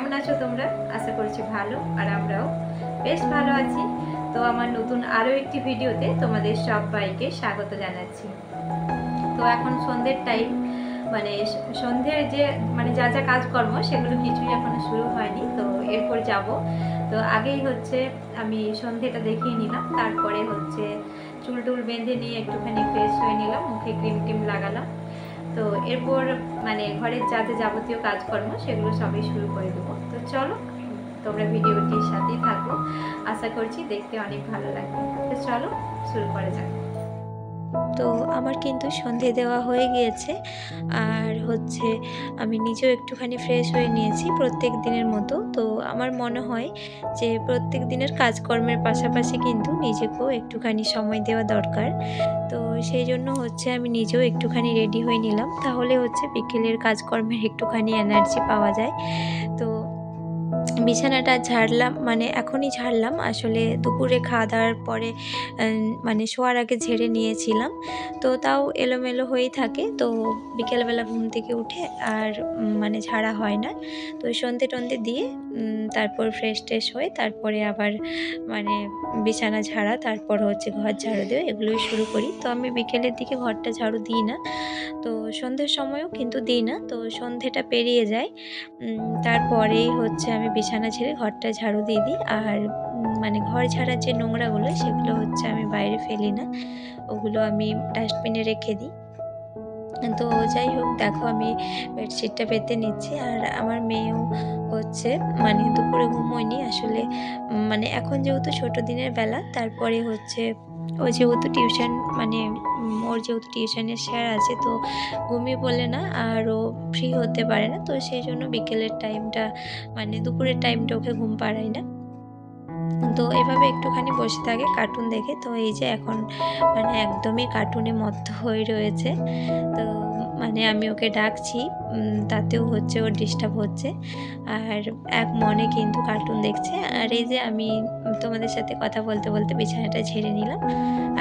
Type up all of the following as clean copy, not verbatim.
কেমন আছো তোমরা? আশা করছি ভালো, আর আমরাও বেশ ভালো আছি। তো আমার নতুন আরও একটি ভিডিওতে তোমাদের সবাইকে স্বাগত জানাচ্ছি। তো এখন সন্ধ্যের টাইম, মানে সন্ধ্যের যে যা যা কাজকর্ম সেগুলো কিছুই এখনো শুরু হয়নি। তো এরপর যাব। তো আগেই হচ্ছে আমি সন্ধ্যেটা দেখিয়ে নিলাম, তারপরে হচ্ছে চুল টুল বেঁধে নিয়ে একটুখানি ফ্রেশ হয়ে নিলাম, মুখে ক্রিম টিম লাগালাম। তো এরপর ঘরের যা যা যাবতীয় কাজকর্ম সেগুলো সবই শুরু করে দেবো। তো চলো, তোমরা ভিডিওটির সাথেই থাকো, আশা করছি দেখতে অনেক ভালো লাগবে। তো চলো শুরু করা যাক। তো আমার কিন্তু সন্ধে দেওয়া হয়ে গিয়েছে, আর হচ্ছে আমি নিজেও একটুখানি ফ্রেশ হয়ে নিয়েছি প্রত্যেক দিনের মতো। তো আমার মনে হয় যে প্রত্যেক দিনের কাজকর্মের পাশাপাশি কিন্তু নিজেকেও একটুখানি সময় দেওয়া দরকার। তো সেই জন্য হচ্ছে আমি নিজেও একটুখানি রেডি হয়ে নিলাম, তাহলে হচ্ছে বিকেলের কাজকর্মের একটুখানি এনার্জি পাওয়া যায়। তো বিছানাটা ঝাড়লাম, এখনই ঝাড়লাম, আসলে দুপুরে খাওয়া দাওয়ার পরে শোয়ার আগে ঝেড়ে নিয়েছিলাম। তো তাও এলোমেলো হয়েই থাকে, তো বিকেলবেলা ঘুম থেকে উঠে আর ঝাড়া হয় না। তো সন্ধে টন্ধে দিয়ে তারপর ফ্রেশ ট্রেশ হয়ে তারপরে আবার বিছানা ঝাড়া, তারপর হচ্ছে ঘর ঝাড়ু দেওয়া, এগুলোই শুরু করি। তো আমি বিকেলের দিকে ঘরটা ঝাড়ু দিই না, তো সন্ধ্যের সময়ও কিন্তু দিই না। তো সন্ধ্যেটা পেরিয়ে যায়, তারপরেই হচ্ছে আমি বিছানা ঝেড়ে ঘরটা ঝাড়ু দিয়ে দিই। আর ঘর ঝাড়ার যে নোংরাগুলো সেগুলো হচ্ছে আমি বাইরে ফেলি না, ওগুলো আমি ডাস্টবিনে রেখে দিই। তো যাই হোক, দেখো আমি বেডশিটটা পেতে নিচ্ছি, আর আমার মেয়েও হচ্ছে দুপুরে ঘুমোয়নি আসলে। এখন যেহেতু ছোটো দিনের বেলা, তারপরে হচ্ছে ও যেহেতু টিউশন ওর যেহেতু টিউশনের স্যার আছে, তো ঘুমিয়ে পড়লে না আর ও ফ্রি হতে পারে না। তো সেই জন্য বিকেলের টাইমটা দুপুরের টাইমটা ওকে ঘুম পাড়াই না। তো এভাবে একটুখানি বসে থাকে কার্টুন দেখে। তো এই যে এখন একদমই কার্টুনে মত্ত হয়ে রয়েছে। তো আমি ওকে ডাকছি, তাতেও হচ্ছে ওর ডিস্টার্ব হচ্ছে, আর এক মনে কিন্তু কার্টুন দেখছে। আর এই যে আমি তোমাদের সাথে কথা বলতে বলতে বিছানাটা ঝেড়ে নিলাম,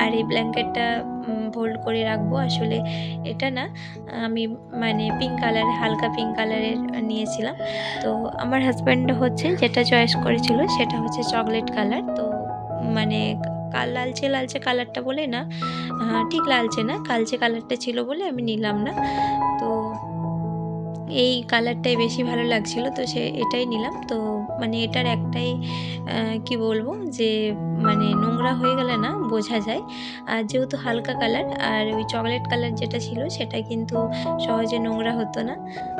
আর এই ব্ল্যাঙ্কেটটা ফোল্ড করে রাখবো। আসলে এটা না আমি পিঙ্ক কালারের, হালকা পিঙ্ক কালারের নিয়েছিলাম। তো আমার হাজব্যান্ড হচ্ছে যেটা চয়েস করেছিল সেটা হচ্ছে চকলেট কালার। তো লালচে লালচে কালারটা বলে না, ঠিক লালচে না, কালচে কালারটা ছিল বলে আমি নিলাম না। তো এই কালারটাই বেশি ভালো লাগছিল, তো এটাই নিলাম। তো এটার একটাই কি বলবো, যে নোংরা হয়ে গেলে না বোঝা যায়, আর যেহেতু হালকা কালার, আর ওই চকলেট কালার যেটা ছিল সেটা কিন্তু সহজে নোংরা হতো না।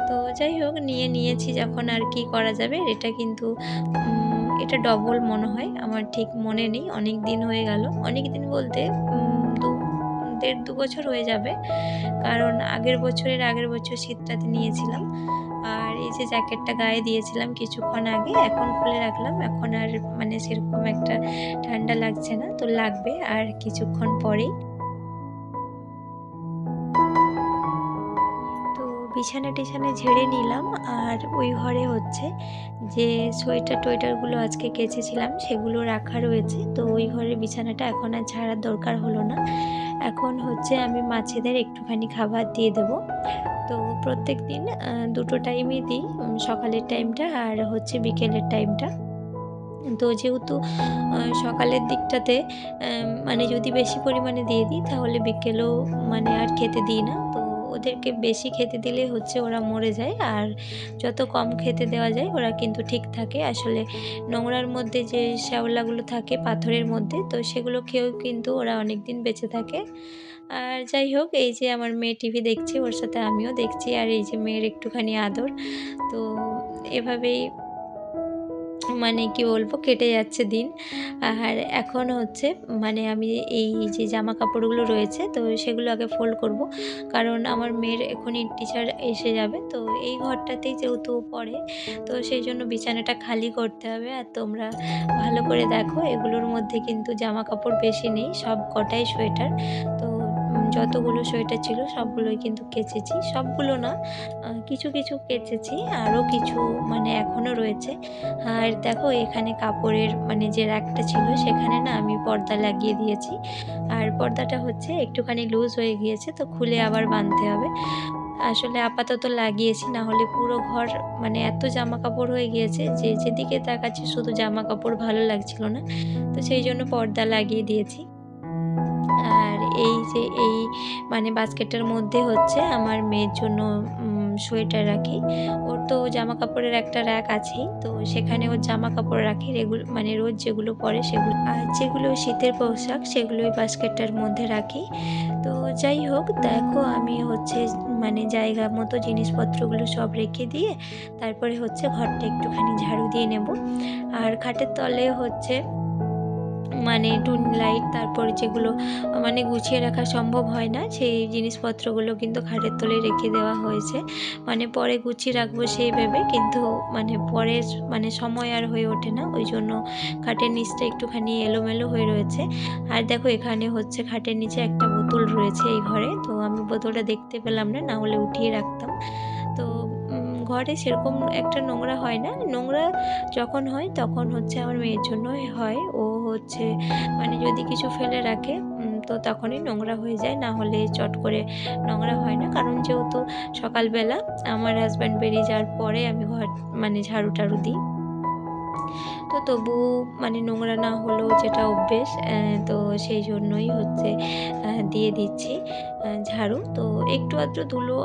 তো যাই হোক, নিয়েছি যখন, আর কি করা যাবে। এটা কিন্তু এটা ডবল মনে হয়, আমার ঠিক মনে নেই, অনেক দিন হয়ে গেল, অনেক দিন বলতে 1.5-2 বছর হয়ে যাবে, কারণ আগের বছর শীতটাতে নিয়েছিলাম। আর এই যে জ্যাকেটটা গায়ে দিয়েছিলাম কিছুক্ষণ আগে, এখন খুলে রাখলাম। এখন আর সেরকম একটা ঠান্ডা লাগছে না, তো লাগবে আর কিছুক্ষণ পরেই। তো বিছানা টিছানা ঝেড়ে নিলাম, আর ওই ঘরে হচ্ছে যে সোয়েটার টোয়েটারগুলো আজকে কেচেছিলাম সেগুলো রাখা রয়েছে। তো ওই ঘরের বিছানাটা এখন আর ঝাড়ার দরকার হলো না। এখন হচ্ছে আমি মাছেদের একটুখানি খাবার দিয়ে দেবো। তো প্রত্যেক দিন দুটো টাইমই দিই, সকালের টাইমটা আর হচ্ছে বিকেলের টাইমটা। তো যেহেতু সকালের দিকটাতে যদি বেশি পরিমাণে দিয়ে দিই, তাহলে বিকেলেও আর খেতে দিই না। তো ওদেরকে বেশি খেতে দিলে হচ্ছে ওরা মরে যায়, আর যত কম খেতে দেওয়া যায় ওরা কিন্তু ঠিক থাকে। আসলে নোংরার মধ্যে যে শ্যাওলাগুলো থাকে পাথরের মধ্যে, তো সেগুলো খেয়েও কিন্তু ওরা অনেক দিন বেঁচে থাকে। আর যাই হোক, এই যে আমার মেয়ে টিভি দেখছে, ওর সাথে আমিও দেখছি, আর এই যে মেয়ের একটুখানি আদর। তো এভাবেই কি বলবো, কেটে যাচ্ছে দিন। আর এখন হচ্ছে আমি এই যে জামা কাপড়গুলো রয়েছে, তো সেগুলো আগে ফোল্ড করব, কারণ আমার মেয়ের এখনই টিচার এসে যাবে। তো এই ঘরটাতেই যেহেতু পড়ে, তো সেই জন্য বিছানাটা খালি করতে হবে। আর তোমরা ভালো করে দেখো, এগুলোর মধ্যে কিন্তু জামা কাপড় বেশি নেই, সব কটাই সোয়েটার। তো যতগুলো সোয়েটার ছিল সবগুলোই কিন্তু কেচেছি, সবগুলো না, কিছু কিছু কেচেছি, আরও কিছু এখনও রয়েছে। আর দেখো, এখানে কাপড়ের যে র্যাকটা ছিল সেখানে না আমি পর্দা লাগিয়ে দিয়েছি, আর পর্দাটা হচ্ছে একটুখানি লুজ হয়ে গিয়েছে, তো খুলে আবার বাঁধতে হবে। আসলে আপাতত লাগিয়েছি, না হলে পুরো ঘর মানে এত জামা কাপড় হয়ে গিয়েছে যে যেদিকে তাকাচ্ছি শুধু জামা কাপড়, ভালো লাগছিল না। তো সেই জন্য পর্দা লাগিয়ে দিয়েছি। আর এই যে এই মানে বাস্কেটের মধ্যে হচ্ছে আমার মেয়ের জন্য সোয়েটার রাখি। ওর তো জামা কাপড়ের একটা র্যাক আছেই, তো সেখানে ওর জামা কাপড় রাখি মানে রোজ যেগুলো পরে সেগুলো, আর যেগুলো শীতের পোশাক সেগুলো ওই বাস্কেটটার মধ্যে রাখি। তো যাই হোক, দেখো আমি হচ্ছে মানে জায়গা মতো জিনিসপত্রগুলো সব রেখে দিয়ে তারপরে হচ্ছে ঘরটা একটুখানি ঝাড়ু দিয়ে নেব। আর খাটের তলে হচ্ছে মানে টুনি লাইট, তারপরে যেগুলো মানে গুছিয়ে রাখা সম্ভব হয় না সেই জিনিসপত্রগুলো কিন্তু খাটের তলে রেখে দেওয়া হয়েছে। মানে পরে গুছিয়ে রাখবো সেই ভেবে, কিন্তু মানে পরে মানে সময় আর হয়ে ওঠে না, ওই জন্য খাটের নিচটা একটুখানি এলোমেলো হয়ে রয়েছে। আর দেখো এখানে হচ্ছে খাটের নিচে একটা বোতল রয়েছে এই ঘরে, তো আমি বোতলটা দেখতে পেলাম না, না হলে উঠিয়ে রাখতাম। তো ঘরে সেরকম একটা নোংরা হয় না, নোংরা যখন হয় তখন হচ্ছে আমার মেয়ের জন্যই হয়। ও হচ্ছে মানে যদি কিছু ফেলে রাখে তো তখনই নোংরা হয়ে যায়, না হলে চট করে নোংরা হয় না। কারণ যেহেতু সকালবেলা আমার হাজব্যান্ড বেরিয়ে যাওয়ার পরে আমি ঘর মানে ঝাড়ু টাড়ু দিই, তো তবুও মানে নোংরা না হলেও যেটা অভ্যেস, তো সেই জন্যই হচ্ছে দিয়ে দিচ্ছি ঝাড়ু। তো একটু আধটু ধুলো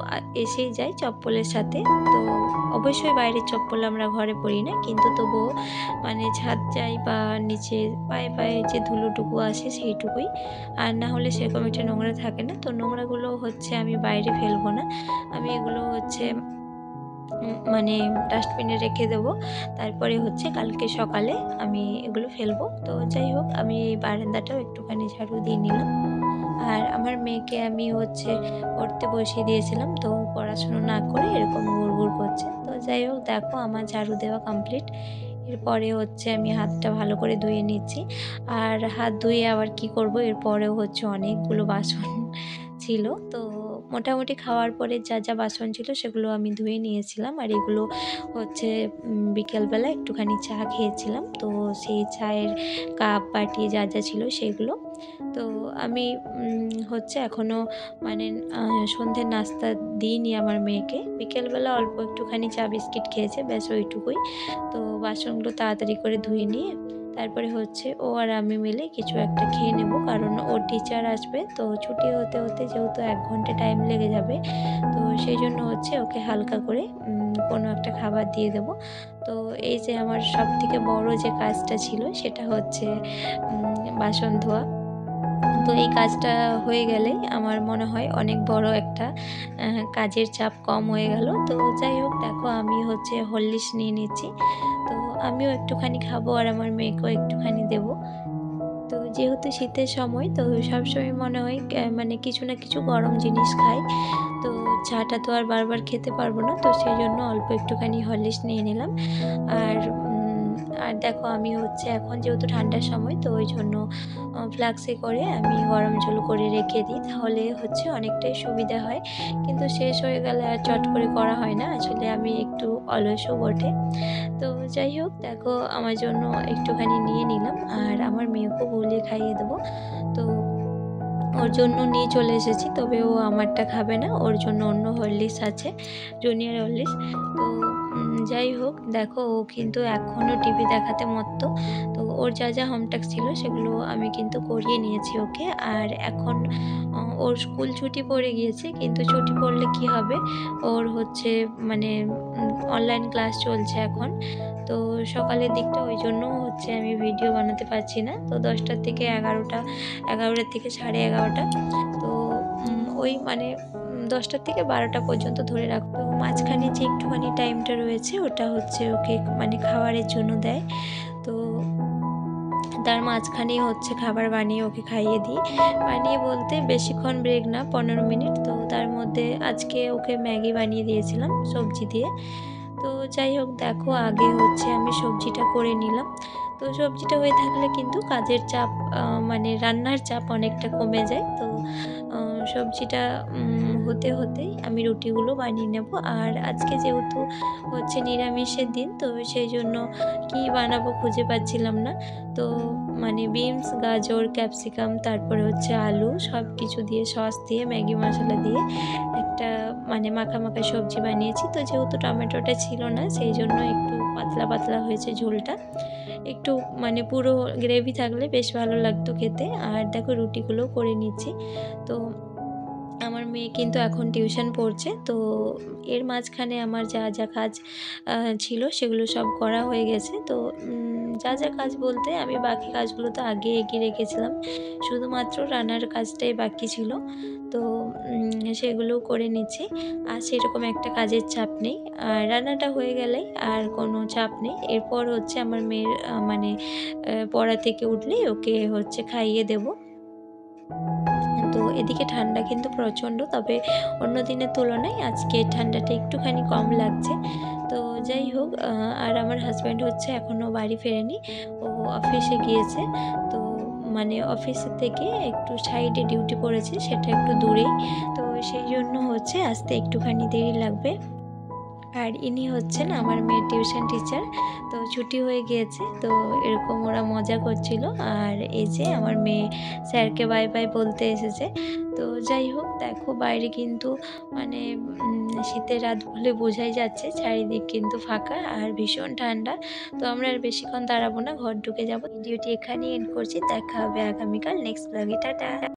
এসেই যায় চপ্পলের সাথে। তো অবশ্যই বাইরের চপ্পল আমরা ঘরে পরি না, কিন্তু তবুও মানে ছাদ যাই বা নিচে পায়ে পায়ে যে ধুলোটুকু আসে সেইটুকুই, আর না হলে সেরকম একটা নোংরা থাকে না। তো নোংরাগুলো হচ্ছে আমি বাইরে ফেলবো না, আমি এগুলো হচ্ছে মানে ডাস্টবিনে রেখে দেবো। তারপরে হচ্ছে কালকে সকালে আমি এগুলো ফেলবো। তো যাই হোক, আমি এই বারান্দাটাও একটুখানি ঝাড়ু দিয়ে নিলাম। আর আমার মেয়েকে আমি হচ্ছে পড়তে বসিয়ে দিয়েছিলাম, তো পড়াশুনো না করে এরকম ঘুরঘুর করছে। তো যাই হোক, দেখো আমার ঝাড়ু দেওয়া কমপ্লিট। এরপরে হচ্ছে আমি হাতটা ভালো করে ধুয়ে নিচ্ছি। আর হাত ধুয়ে আবার কি করব, এরপরেও হচ্ছে অনেকগুলো বাসন ছিল। তো মোটামুটি খাওয়ার পরে যা যা বাসন ছিল সেগুলো আমি ধুয়ে নিয়েছিলাম। আর এগুলো হচ্ছে বিকেলবেলা একটুখানি চা খেয়েছিলাম, তো সেই চায়ের কাপ বাটি যা যা ছিল সেগুলো। তো আমি হচ্ছে এখনও মানে সন্ধ্যের নাস্তা দিইনি আমার মেয়েকে। বিকেলবেলা অল্প একটুখানি চা বিস্কিট খেয়েছে, ব্যাস ওইটুকুই। তো বাসনগুলো তাড়াতাড়ি করে ধুয়ে নিয়ে তারপরে হচ্ছে ও আর আমি মিলে কিছু একটা খেয়ে নেব, কারণ ওর টিচার আসবে। তো ছুটি হতে হতে যেহেতু 1 ঘন্টা টাইম লেগে যাবে, তো সেই জন্য হচ্ছে ওকে হালকা করে কোনো একটা খাবার দিয়ে দেব। তো এই যে আমার সবথেকে বড় যে কাজটা ছিল সেটা হচ্ছে বাসন ধোয়া। তো এই কাজটা হয়ে গেলেই আমার মনে হয় অনেক বড় একটা কাজের চাপ কম হয়ে গেল। তো যাই হোক, দেখো আমি হচ্ছে হরলিক্স নিয়ে নিচ্ছি। তো আমিও একটুখানি খাবো আর আমার মেয়েকেও একটুখানি দেবো। তো যেহেতু শীতের সময়, তো সবসময় মনে হয় মানে কিছু না কিছু গরম জিনিস খাই। তো চাটা তো আর বারবার খেতে পারবো না, তো সেই জন্য অল্প একটুখানি হরলিক্স নিয়ে নিলাম। আর আর দেখো আমি হচ্ছে এখন যেহেতু ঠান্ডার সময়, তো ওই জন্য ফ্লাক্সে করে আমি গরম জল করে রেখে দিই, তাহলে হচ্ছে অনেকটাই সুবিধা হয়। কিন্তু শেষ হয়ে গেলে আর চট করে করা হয় না, আসলে আমি একটু অলসও বটে। তো যাই হোক, দেখো আমার জন্য একটুখানি নিয়ে নিলাম আর আমার মেয়েকেও গুলিয়ে খাইয়ে দেবো। তো ওর জন্য নিয়ে চলে এসেছি, তবে ও আমারটা খাবে না, ওর জন্য অন্য হরলিক্স আছে, জুনিয়র হরলিক্স। তো যাই হোক, দেখো ও কিন্তু এখনও টিভি দেখাতে মত্ত। তো ওর যা যা হোমটাস্ক ছিল সেগুলো আমি কিন্তু করিয়ে নিয়েছি ওকে। আর এখন ওর স্কুল ছুটি পড়ে গিয়েছে, কিন্তু ছুটি পড়লে কি হবে, ওর হচ্ছে মানে অনলাইন ক্লাস চলছে এখন। তো সকালের দিকটা ওই জন্য হচ্ছে আমি ভিডিও বানাতে পারছি না। তো 10টা থেকে 11টা, 11টা থেকে 11:30। তো ওই মানে 10টা থেকে 12টা পর্যন্ত ধরে রাখবো। মাঝখানে যে একটুখানি টাইমটা রয়েছে ওটা হচ্ছে ওকে মানে খাবারের জন্য দেয়। তো তার মাঝখানেই হচ্ছে খাবার বানিয়ে ওকে খাইয়ে দিই। বানিয়ে বলতে বেশিক্ষণ ব্রেক না, 15 মিনিট। তো তার মধ্যে আজকে ওকে ম্যাগি বানিয়ে দিয়েছিলাম সবজি দিয়ে। তো যাই হোক, দেখো আগে হচ্ছে আমি সবজিটা করে নিলাম। তো সবজিটা হয়ে থাকলে কিন্তু কাজের চাপ মানে রান্নার চাপ অনেকটা কমে যায়। তো সবজিটা হতে হতেই আমি রুটিগুলো বানিয়ে নেব। আর আজকে যেহেতু হচ্ছে নিরামিষের দিন, তো সেই জন্য কী বানাবো খুঁজে পাচ্ছিলাম না। তো মানে বিনস, গাজর, ক্যাপসিকাম, তারপরে হচ্ছে আলু সব কিছু দিয়ে সস দিয়ে ম্যাগি মশলা দিয়ে একটা মানে মাখা মাখা সবজি বানিয়েছি। তো যেহেতু টমেটোটা ছিল না, সেই জন্য একটু পাতলা পাতলা হয়েছে ঝোলটা। একটু মানে পুরো গ্রেভি থাকলে বেশ ভালো লাগতো খেতে। আর দেখো রুটিগুলোও করে নিচ্ছি। তো আমার মেয়ে কিন্তু এখন টিউশন পড়ছে। তো এর মাঝখানে আমার যা যা কাজ ছিল সেগুলো সব করা হয়ে গেছে। তো যা যা কাজ বলতে আমি বাকি কাজগুলো তো আগে এগিয়ে রেখেছিলাম, শুধুমাত্র রান্নার কাজটাই বাকি ছিল। তো সেগুলোও করে নিচ্ছি। আর সেরকম একটা কাজের চাপ নেই। আর রান্নাটা হয়ে গেলেই আর কোনো চাপ নেই। এরপর হচ্ছে আমার মেয়ের মানে পড়া থেকে উঠলেই ওকে হচ্ছে খাইয়ে দেবো। তো এদিকে ঠান্ডা কিন্তু প্রচণ্ড, তবে অন্য দিনের তুলনায় আজকে ঠান্ডাটা একটুখানি কম লাগছে। তো যাই হোক, আর আমার হাজব্যান্ড হচ্ছে এখনও বাড়ি ফেরেনি, ও অফিসে গিয়েছে। তো মানে অফিসের থেকে একটু সাইডে ডিউটি পড়েছে, সেটা একটু দূরেই। তো সেই জন্য হচ্ছে আসতে একটুখানি দেরি লাগবে। আর ইনি হচ্ছেন আমার মেয়ের টিউশন টিচার। তো ছুটি হয়ে গিয়েছে, তো এরকম ওরা মজা করছিল। আর এই যে আমার মেয়ে স্যারকে বাই বাই বলতে এসেছে। তো যাই হোক, দেখো বাইরে কিন্তু মানে শীতের রাত বলে বোঝাই যাচ্ছে, চারিদিক কিন্তু ফাঁকা আর ভীষণ ঠান্ডা। তো আমরা আর বেশিক্ষণ দাঁড়াবো না, ঘর ঢুকে যাবো। ভিডিওটি এখানেই এন্ড করছি। দেখা হবে আগামীকাল নেক্সট ব্লগে। টাটা।